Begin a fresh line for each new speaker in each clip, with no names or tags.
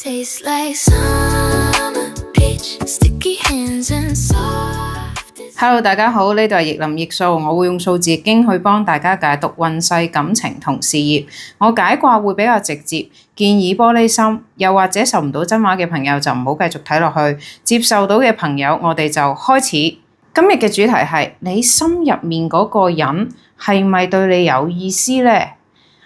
Tastes like summer peach, sticky hands and soft.
Hello， 大家好，呢度係逆林逆數，我會用數字易經去幫大家解讀運勢、感情同事業。我解卦會比較直接，建議玻璃心，又或者受唔到真話嘅朋友就唔好繼續睇落去。接受到嘅朋友，我哋就開始。今日嘅主題係你心入面嗰個人係咪對你有意思呢？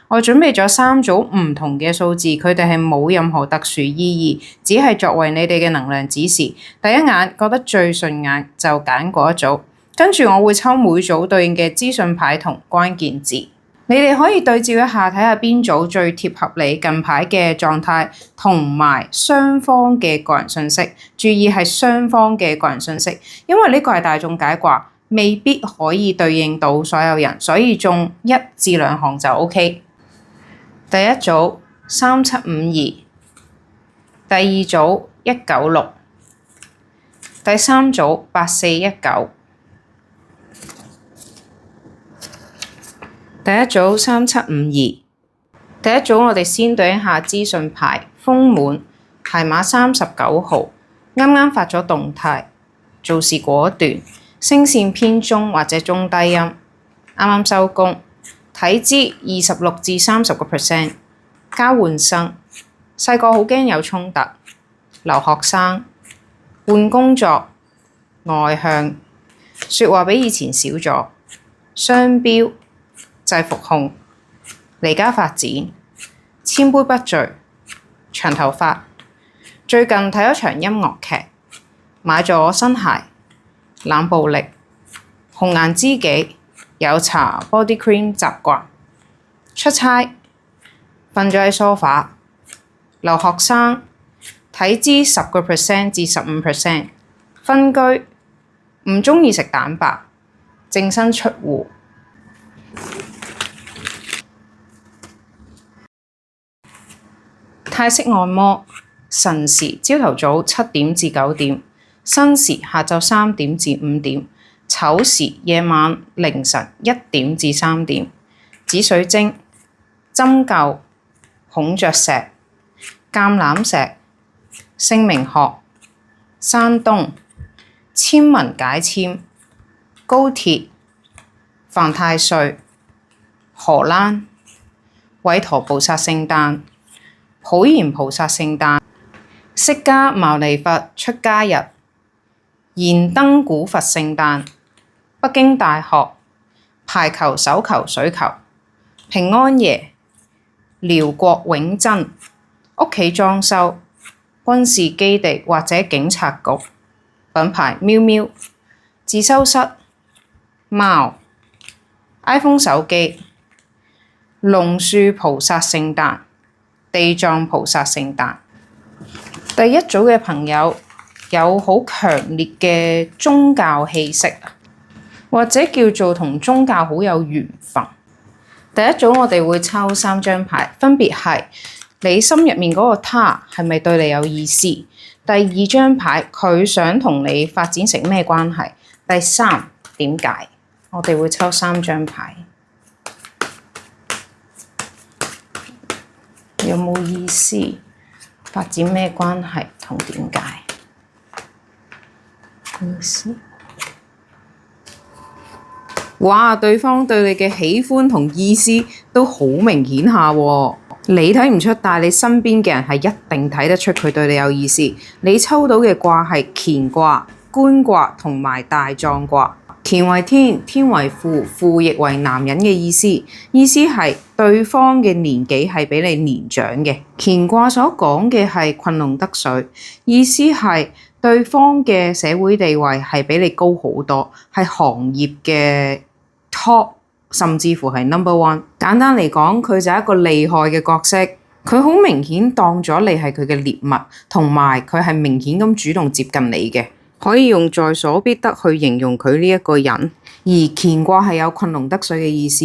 我準備咗3組唔同嘅數字，佢哋係冇任何特殊意義，只係作為你哋嘅能量指示。第一眼覺得最順眼就揀嗰一組，跟住我會抽每組對應嘅資訊牌同關鍵字。你哋可以對照一下，睇下邊組最貼合你近排嘅狀態，同埋雙方嘅個人信息。注意係雙方嘅個人信息，因為呢個係大眾解卦，未必可以對應到所有人，所以中1至2行就 OK。第一組3752，第二組196，第三組8419。第一組3752，第一組我哋先對一下資訊牌，豐滿，牌碼39號，啱啱發咗動態，做事果斷，聲線偏中或者中低音，啱啱收工。體脂26至30%，交換生，細個好驚有衝突，留學生，換工作，外向，説話比以前少咗，雙標，制服控，離家發展，千杯不醉，長頭髮，最近睇咗場音樂劇，買咗新鞋，冷暴力，紅顏知己，有搽 body cream 習慣，出差，瞓咗喺 sofa，留學生，體脂10% 至15%，分居，唔鍾意食蛋白，淨身出戶。泰式按摩，辰時朝頭早7點至9點，申時下晝3點至5點，丑時夜晚凌晨1點至3點，紫水晶、針灸、孔雀石、橄欖石、姓名學、山東、簽文解簽、高鐵、犯太歲、荷蘭、韋陀菩薩聖誕、普賢菩薩聖誕、釋迦牟尼佛出家日、燃燈古佛聖誕、北京大學、排球、手球、水球、平安夜、遼國永珍、屋企裝修、軍事基地或者警察局、品牌喵喵、自修室、貓、iPhone 手機、龍樹菩薩聖誕、地藏菩薩聖誕。第一組嘅朋友有好強烈嘅宗教氣息，或者叫做同宗教好有緣分。第一組我哋會抽3張牌，分別係你心入面嗰個他係咪對你有意思？第2張牌佢想同你發展成咩關係？第3點解？我哋會抽3張牌，有冇意思？發展咩關係同點解？意思？哇！對方對你嘅喜歡同意思都好明顯下喎，你睇唔出，但係你身邊嘅人係一定睇得出佢對你有意思。你抽到嘅卦係乾卦、官卦同埋大壯卦。乾為天，天為父，父亦為男人嘅意思，意思係對方嘅年紀係比你年長嘅。乾卦所講嘅係群龍得水，意思係對方嘅社會地位係比你高好多，係行業嘅 top， 甚至乎係 number one。簡單嚟講，佢就係一個厲害嘅角色，佢好明顯當咗你係佢嘅獵物，同埋佢係明顯咁主動接近你嘅。可以用在所必得去形容佢呢一個人，而乾卦係有群龍得水嘅意思。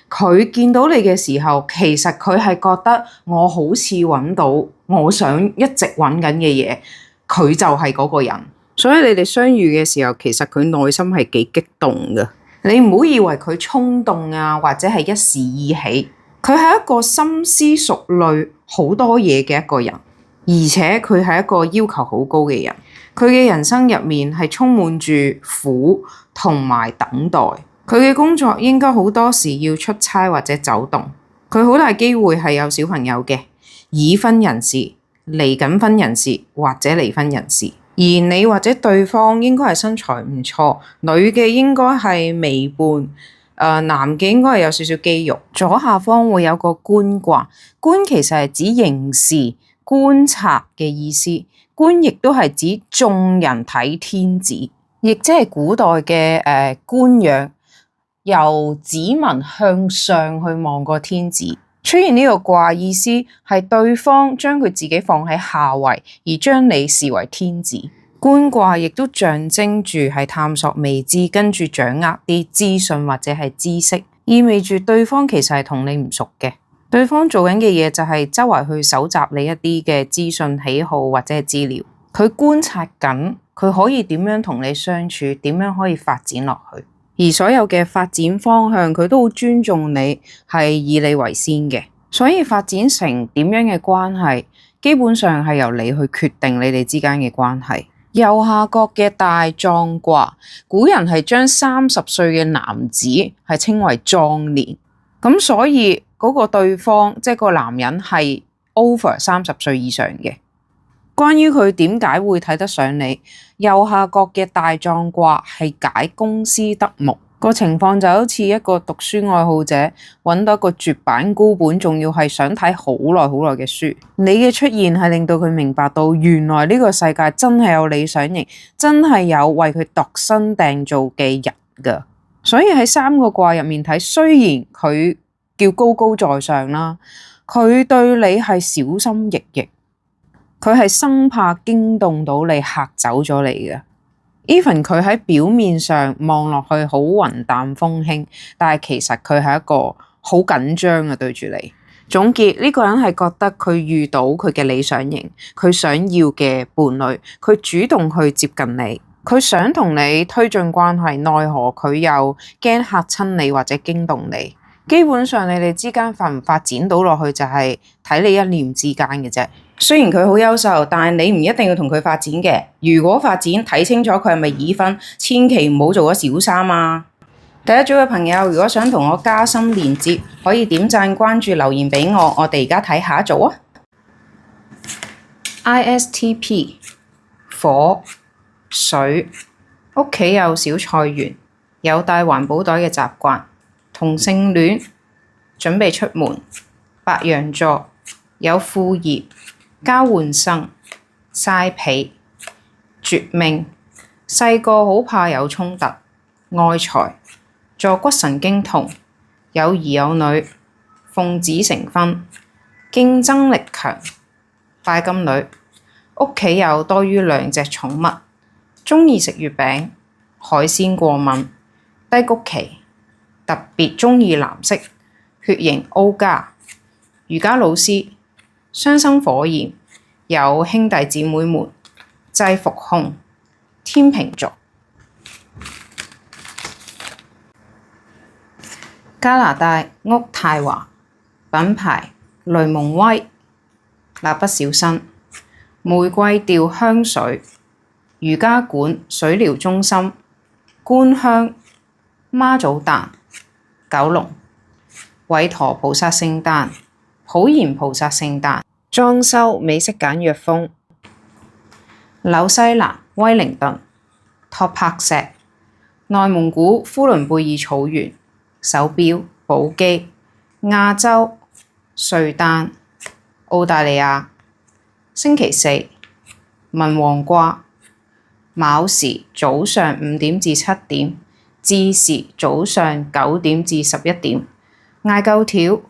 佢見到你嘅時候，其實佢係覺得我好似揾到我想一直揾緊嘅嘢，佢就係嗰個人。所以你哋相遇嘅時候，其實佢內心係幾激動嘅。你唔好以為佢衝動啊，或者係一時意起，佢係一個深思熟慮好多嘢嘅一個人。而且佢係一個要求好高嘅人。佢嘅人生入面係充滿住苦同埋等待。佢嘅工作應該好多時要出差或者走動。佢好大機會係有小朋友嘅，已婚人士、離緊婚人士或者離婚人士。而你或者對方應該係身材唔錯，女嘅應該係微胖，男嘅應該係有少少肌肉。左下方會有個觀卦，觀其實係指凝視、觀察嘅意思。觀亦都係指眾人睇天子，亦即係古代嘅觀仰。由子民向上去望個天子，出現呢個卦意思係對方將佢自己放喺下位，而將你視為天子。觀卦亦都象徵住係探索未知，跟住掌握啲資訊或者係知識，意味住對方其實係同你唔熟嘅。對方做緊嘅嘢就係周圍去搜集你一啲嘅資訊、喜好或者係資料。佢觀察緊，佢可以點樣同你相處，點樣可以發展落去。而所有嘅發展方向，佢都好尊重你，係以你為先嘅。所以發展成點樣嘅關係，基本上係由你去決定你哋之間嘅關係。右下角嘅大壯卦，古人係將30歲嘅男子係稱為壯年，咁所以嗰個對方即係個男人係 over 30歲以上嘅。關於佢點解會睇得上你，右下角嘅大壯卦係解公私得木個情況，就好似一個讀書愛好者揾到一個絕版孤本，仲要係想睇好耐好耐嘅書。你嘅出現係令到佢明白到，原來呢個世界真係有理想型，真係有為佢度身訂造嘅人噶。所以喺3個卦入面睇，雖然佢叫高高在上啦，佢對你係小心翼翼。佢係生怕驚動到你，嚇走咗你嘅。Even 佢喺表面上望落去好雲淡風輕，但係其實佢係一個好緊張嘅對住你。總結，呢個人係覺得佢遇到佢嘅理想型，佢想要嘅伴侶，佢主動去接近你，佢想同你推進關係，奈何佢又驚嚇親你或者驚動你。基本上你哋之間發唔發展到落去，就係睇你一念之間嘅啫。雖然佢好優秀，但係你唔一定要同佢發展嘅。如果發展，睇清楚佢係咪已婚，千祈唔好做咗小三啊！第一組嘅朋友，如果想同我加深連結，可以點讚、關注、留言俾我。我哋而家睇下一組啊。ISTP 火水，屋企有小菜園，有帶環保袋嘅習慣，同性戀，準備出門，白羊座，有副業，交換生，曬被，絕命，細個好怕有衝突，愛財，坐骨神經痛，有兒有女，奉子成婚，競爭力強，拜金女，屋企有多於2隻寵物，鍾意食月餅，海鮮過敏，低谷期，特別鍾意藍色，血型 O 加，瑜伽老師，雙生火焰，有兄弟姊妹們，制服控，天秤座。加拿大渥太華，品牌雷蒙威，蠟筆小新，玫瑰調香水，瑜伽館水療中心，觀香，媽祖誕，九龍，韋陀菩薩聖誕，普賢菩薩聖誕，裝修美式簡約風，紐西蘭威靈頓，托柏石，內蒙古呼倫貝爾草原，手錶寶璣，亞洲瑞丹，澳大利亞，星期四文王卦，卯時早上5點至7點，巳時早上9點至11點，艾灸條，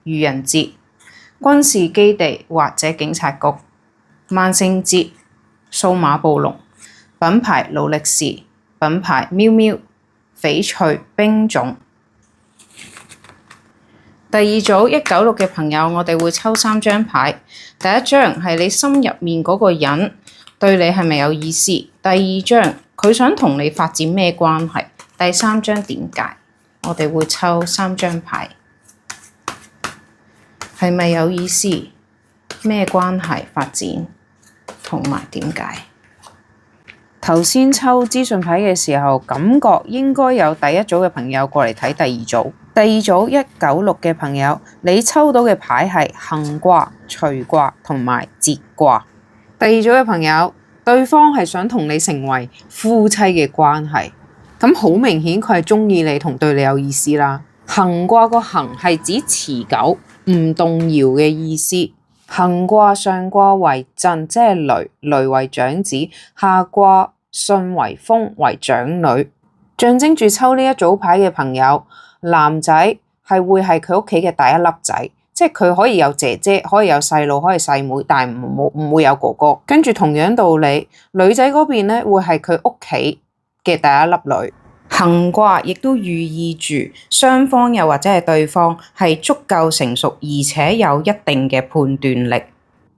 愚人節，軍事基地或者警察局，萬聖節，數碼暴龍，品牌勞力士，品牌喵喵，翡翠冰種。第二組196嘅朋友，我哋會抽3張牌。第一張係你心入面嗰個人對你係咪有意思？第二張佢想同你發展咩關係？第三張點解？我哋會抽3張牌，係咪有意思？咩關係發展，同埋點解？頭先抽資訊牌嘅時候，感覺應該有第一組嘅朋友過嚟睇第二組。第二組196嘅朋友，你抽到嘅牌係行卦、隨卦同埋節卦。第二組嘅朋友，對方係想同你成為夫妻嘅關係，咁好明顯佢係中意你同對你有意思啦。行卦個行係指持久唔動搖嘅意思。行卦上卦為震，即係雷，雷為長子；下卦巽為風，為長女。象徵住抽呢一組牌嘅朋友，男仔係會係佢屋企嘅第一粒仔，即係佢可以有姐姐，可以有細佬，可以細妹，但係唔會有哥哥。跟住同樣道理，女仔嗰邊咧會係佢屋企嘅第一粒女。行卦亦都寓意住雙方又或者係對方係足夠成熟，而且有一定嘅判斷力。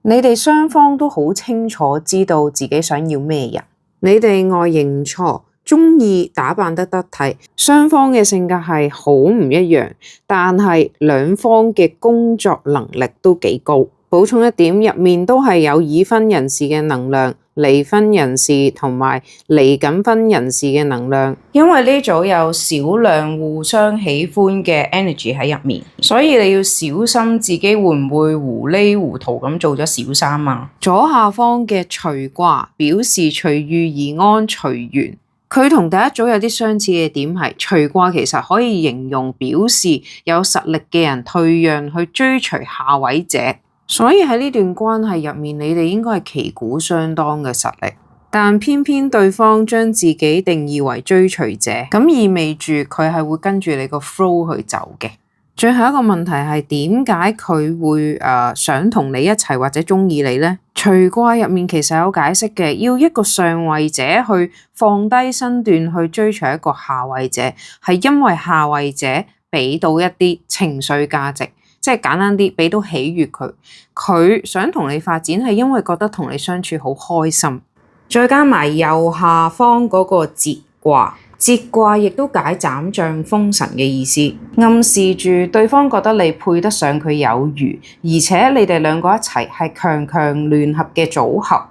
你哋雙方都好清楚知道自己想要咩人。你哋外形唔錯，中意打扮得得體，雙方嘅性格係好唔一樣，但係兩方嘅工作能力都幾高。補充一點，入面都係有已婚人士嘅能量、離婚人士同埋離緊婚人士嘅能量，因為呢組有少量互相喜歡嘅 energy 喺入面，所以你要小心自己會唔會糊裡糊塗咁做咗小三啊。左下方嘅隨卦表示隨遇而安、隨緣，佢同第一組有啲相似嘅點係隨卦其實可以形容表示有實力嘅人退讓去追隨下位者。所以喺呢段關係入面，你哋應該係旗鼓相當嘅實力，但偏偏對方將自己定義為追隨者，咁意味住佢係會跟住你個 flow 去走嘅。最後一個問題係點解佢會想同你一齊或者中意你呢？隨卦入面其實有解釋嘅，要一個上位者去放低身段去追隨一個下位者，係因為下位者俾到一啲情緒價值。即係簡單啲，俾到喜悅佢，佢想同你發展係因為覺得同你相處好開心。再加埋右下方嗰個節卦，節卦亦都解斬將封神嘅意思，暗示住對方覺得你配得上佢有餘，而且你哋兩個一齊係強強聯合嘅組合，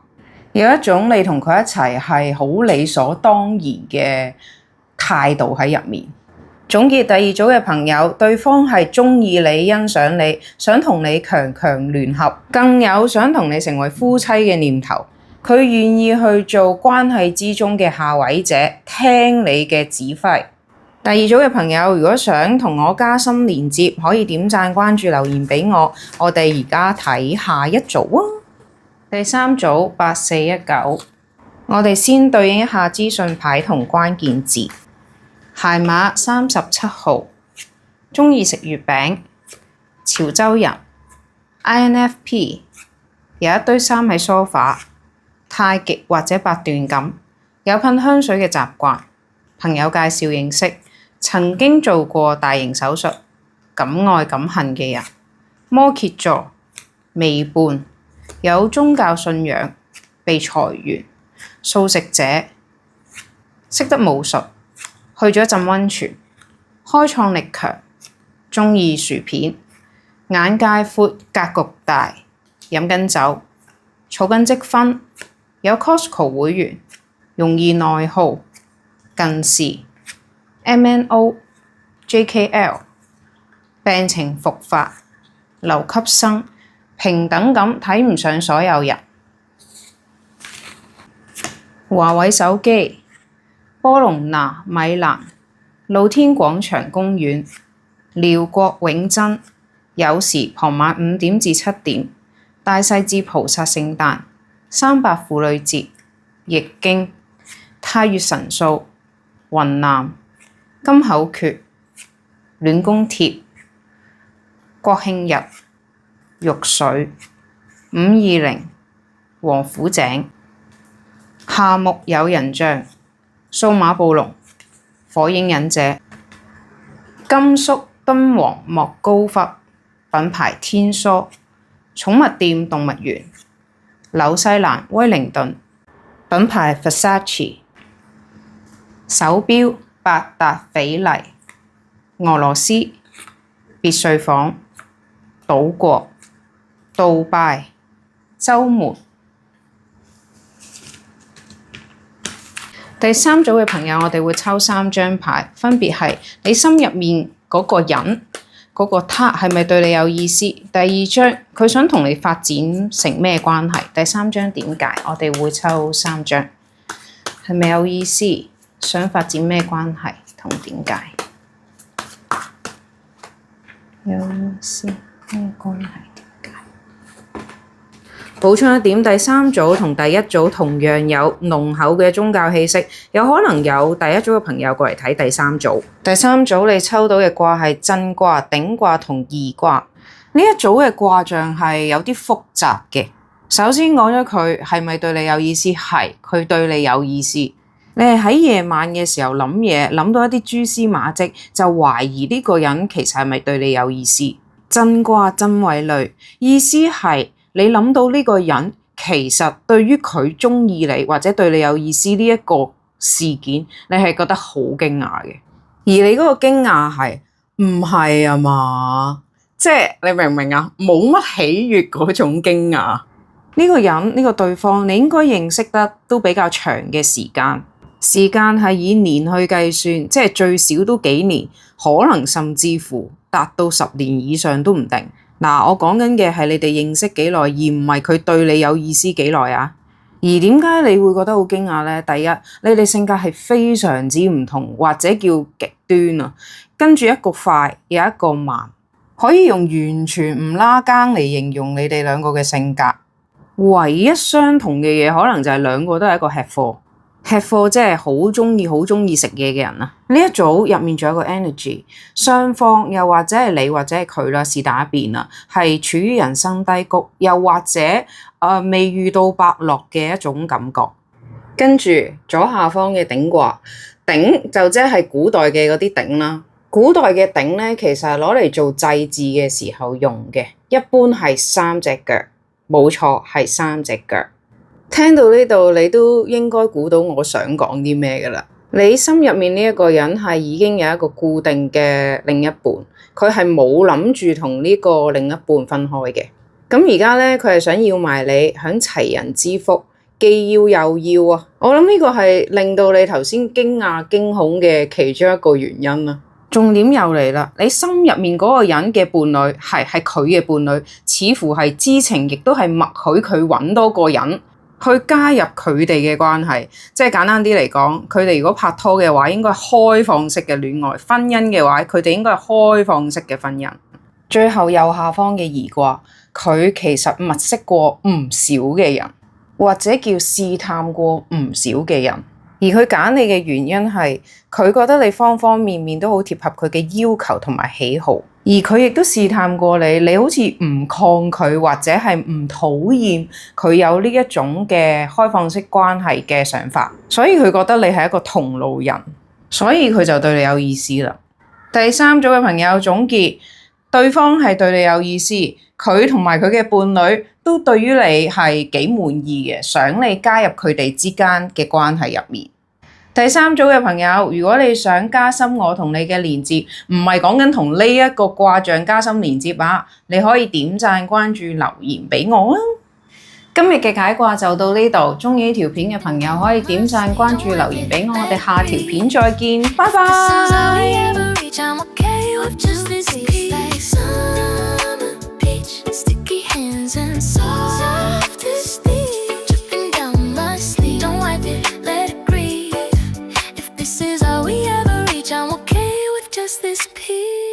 有一種你同佢一齊係好理所當然嘅態度喺入面。總結第二組嘅朋友，對方係鍾意你、欣賞你，想同你強強聯合，更有想同你成為夫妻嘅念頭。佢願意去做關係之中嘅下位者，聽你嘅指揮。第二組嘅朋友，如果想同我加深連接，可以點讚、關注、留言俾我。我哋而家睇下一組啊。第三組8419，我哋先對應一下資訊牌同關鍵字。鞋碼37號，鍾意食月餅，潮州人 ，INFP， 有一堆衫喺梳化，太極或者八段錦，有噴香水嘅習慣，朋友介紹認識，曾經做過大型手術，敢愛敢恨嘅人，摩羯座，微胖，有宗教信仰，被裁員，素食者，識得武術。去咗浸溫泉，開創力強，鍾意薯片，眼界闊，格局大，飲緊酒，儲緊積分，有 Costco 會員，容易內耗，近視 MNO JKL， 病情復發，留級生，平等咁睇唔上所有人，華為手機。波隆那、米蘭、露天廣場公園、遼國永珍，有時傍晚5點至7點，大勢至菩薩聖誕、300婦女節、易經、太乙神數、雲南、金口訣、暖宮貼、國慶日、玉水、520、王府井、夏目友人帳。數碼暴龍、火影忍者、甘肅敦煌莫高窟、品牌天梭、寵物店動物園、紐西蘭威靈頓、品牌 Versace、手錶百達翡麗、俄羅斯別墅房、島國、杜拜、週末。第三組嘅朋友，我哋會抽3張牌，分別係你心入面嗰個人嗰個他係咪對你有意思？第2張佢想同你發展成咩關係？第3張點解？我哋會抽3張，係咪有意思？想發展咩關係同點解？有意思咩關係？補充一點，第3組同第1組同樣有濃厚嘅宗教氣息，有可能有第1組嘅朋友過嚟睇第3組。第3組你抽到嘅卦係震卦、頂卦同義卦。呢一組嘅卦象係有啲複雜嘅。首先講咗佢係咪對你有意思？係，佢對你有意思。你係喺夜晚嘅時候諗嘢，諗到一啲蛛絲馬跡，就懷疑呢個人其實係咪對你有意思。震卦震為雷，意思係你諗到呢個人其實對於佢鍾意你或者對你有意思呢一個事件，你係覺得好驚訝嘅。而你嗰個驚訝係唔係啊嘛？即係你明唔明啊？冇乜喜悅嗰種驚訝。呢個人呢個對方，你應該認識得都比較長嘅時間。時間係以年去計算，即係最少都幾年，可能甚至乎達到10年以上都唔定。嗱，我講緊嘅係你哋認識幾耐，而唔係佢對你有意思幾耐啊。而點解你會覺得好驚訝呢？第一，你哋性格係非常之唔同，或者叫極端啊。跟住一個快，有一個慢，可以用完全唔拉更嚟形容你哋兩個嘅性格。唯一相同嘅嘢，可能就係兩個都係一個吃貨。吃貨即係好鍾意食嘢嘅人啊！呢一組入面仲有個 energy， 雙方又或者係你或者係佢啦，是但一邊啦，係處於人生低谷，又或者未遇到伯樂嘅一種感覺。跟住左下方嘅頂卦，鼎就即係古代嘅嗰啲鼎啦。古代嘅鼎咧，其實係攞嚟做祭祀嘅時候用嘅，一般係3隻腳，冇錯係3隻腳。聽到呢度，你都應該估到我想講啲咩㗎喇。你心入面呢一個人係已經有一個固定嘅另一半，佢係冇諗住同呢個另一半分開嘅。咁而家咧，佢係想要埋你，享齊人之福，既要又要啊！我諗呢個係令到你頭先驚訝驚恐嘅其中一個原因啦。重點又嚟啦，你心入面嗰個人嘅伴侶係佢嘅伴侶，似乎係知情，亦都係默許佢揾多個人去加入佢哋嘅關係，即係簡單啲嚟講，佢哋如果拍拖嘅話，應該係開放式嘅戀愛；婚姻嘅話，佢哋應該係開放式嘅婚姻。最後右下方嘅義卦，佢其實物色過唔少嘅人，或者叫試探過唔少嘅人，而佢揀你嘅原因係佢覺得你方方面面都好貼合佢嘅要求同埋喜好。而佢亦都試探過你，你好似唔抗拒或者係唔討厭佢有呢一種嘅開放式關係嘅想法，所以佢覺得你係一個同路人，所以佢就對你有意思啦。第3組嘅朋友總結，對方係對你有意思，佢同埋佢嘅伴侶都對於你係幾滿意嘅，想你加入佢哋之間嘅關係入面。第3組嘅朋友，如果你想加深我同你嘅連結，唔係講緊同呢一個卦象加深連接啊，你可以點讚、關注、留言俾我啊！今日嘅解卦就到呢度，鍾意呢條片嘅朋友可以點讚、關注、留言俾我，我哋下條片再見，拜拜。
This is all we ever reach. I'm okay with just this piece.